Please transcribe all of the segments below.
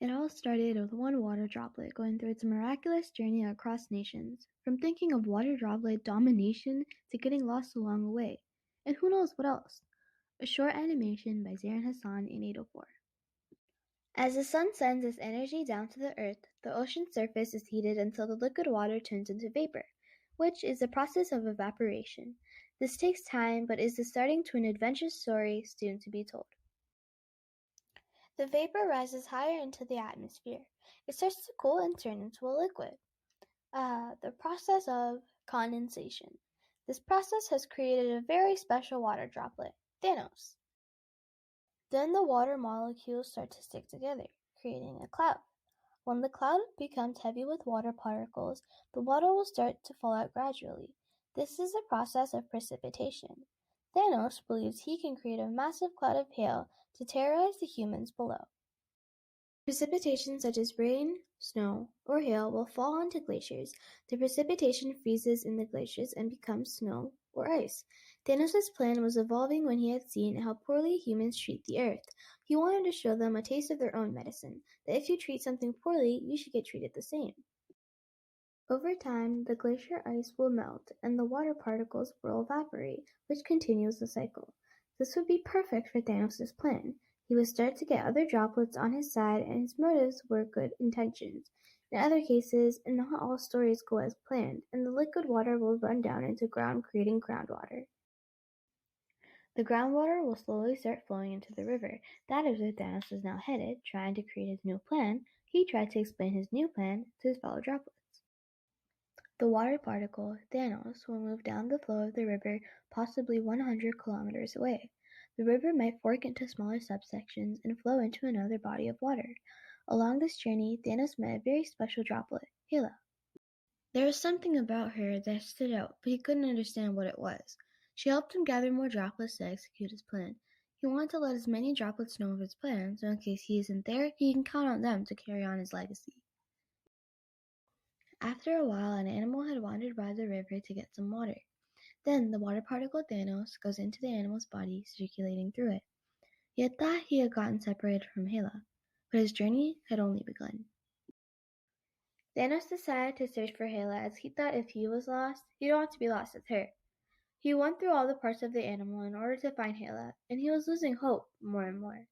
It all started with one water droplet going through its miraculous journey across nations, from thinking of water droplet domination to getting lost along the way, and who knows what else. A short animation by Zarin Hassan in 804. As the sun sends its energy down to the earth, the ocean's surface is heated until the liquid water turns into vapor, which is the process of evaporation. This takes time, but is the starting to an adventure story soon to be told. The vapor rises higher into the atmosphere. It starts to cool and turn into a liquid. The process of condensation. This process has created a very special water droplet, Thanos. Then the water molecules start to stick together, creating a cloud. When the cloud becomes heavy with water particles, the water will start to fall out gradually. This is the process of precipitation. Thanos believes he can create a massive cloud of hail to terrorize the humans below. Precipitation such as rain, snow, or hail will fall onto glaciers. The precipitation freezes in the glaciers and becomes snow or ice. Thanos' plan was evolving when he had seen how poorly humans treat the earth. He wanted to show them a taste of their own medicine, that if you treat something poorly, you should get treated the same. Over time, the glacier ice will melt and the water particles will evaporate, which continues the cycle. This would be perfect for Thanos' plan. He would start to get other droplets on his side, and his motives were good intentions. In other cases, not all stories go as planned, and the liquid water will run down into ground, creating groundwater. The groundwater will slowly start flowing into the river. That is where Thanos is now headed, trying to create his new plan. He tried to explain his new plan to his fellow droplets. The water particle, Thanos, will move down the flow of the river, possibly 100 kilometers away. The river might fork into smaller subsections and flow into another body of water. Along this journey, Thanos met a very special droplet, Hela. There was something about her that stood out, but he couldn't understand what it was. She helped him gather more droplets to execute his plan. He wanted to let as many droplets know of his plan, so in case he isn't there, he can count on them to carry on his legacy. After a while, an animal had wandered by the river to get some water. Then the water particle Thanos goes into the animal's body, circulating through it. He had thought he had gotten separated from Hela, but his journey had only begun. Thanos decided to search for Hela as he thought if he was lost, he'd want to be lost with her. He went through all the parts of the animal in order to find Hela, and he was losing hope more and more.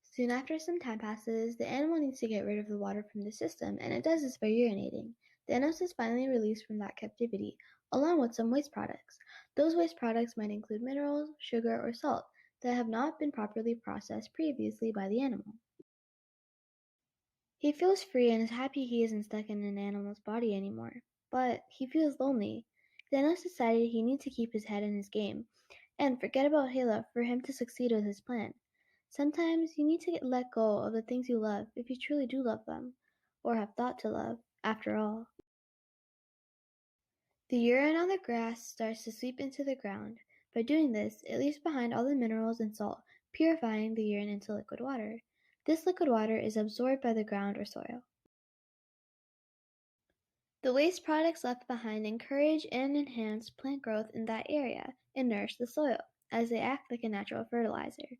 Soon after some time passes, the animal needs to get rid of the water from the system, and it does this by urinating. Thanos is finally released from that captivity, along with some waste products. Those waste products might include minerals, sugar, or salt that have not been properly processed previously by the animal. He feels free and is happy he isn't stuck in an animal's body anymore, but he feels lonely. Thanos decided he needs to keep his head in his game, and forget about Hela for him to succeed with his plan. Sometimes you need to let go of the things you love if you truly do love them, or have thought to love, after all. The urine on the grass starts to seep into the ground. By doing this, it leaves behind all the minerals and salt, purifying the urine into liquid water. This liquid water is absorbed by the ground or soil. The waste products left behind encourage and enhance plant growth in that area and nourish the soil, as they act like a natural fertilizer.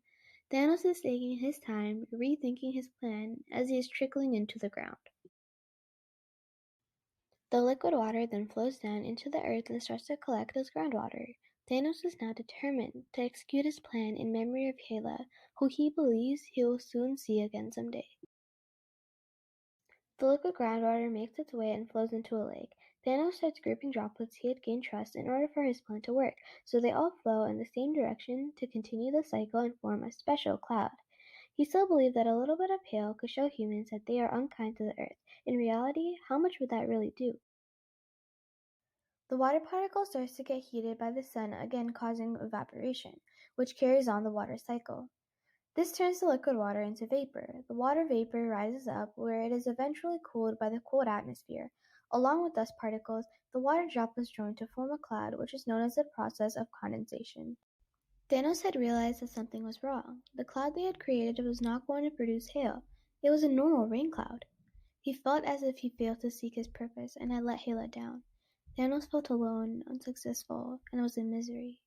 Thanos is taking his time, rethinking his plan as he is trickling into the ground. The liquid water then flows down into the earth and starts to collect as groundwater. Thanos is now determined to execute his plan in memory of Hela, who he believes he will soon see again someday. The liquid groundwater makes its way and flows into a lake. Thanos starts grouping droplets he had gained trust in order for his plan to work, so they all flow in the same direction to continue the cycle and form a special cloud. He still believed that a little bit of hail could show humans that they are unkind to the earth. In reality, how much would that really do? The water particle starts to get heated by the sun, again causing evaporation, which carries on the water cycle. This turns the liquid water into vapor. The water vapor rises up, where it is eventually cooled by the cold atmosphere. Along with dust particles, the water droplets join to form a cloud, which is known as the process of condensation. Thanos had realized that something was wrong. The cloud they had created was not going to produce hail. It was a normal rain cloud. He felt as if he failed to seek his purpose and had let Hela down. Thanos felt alone, unsuccessful, and was in misery.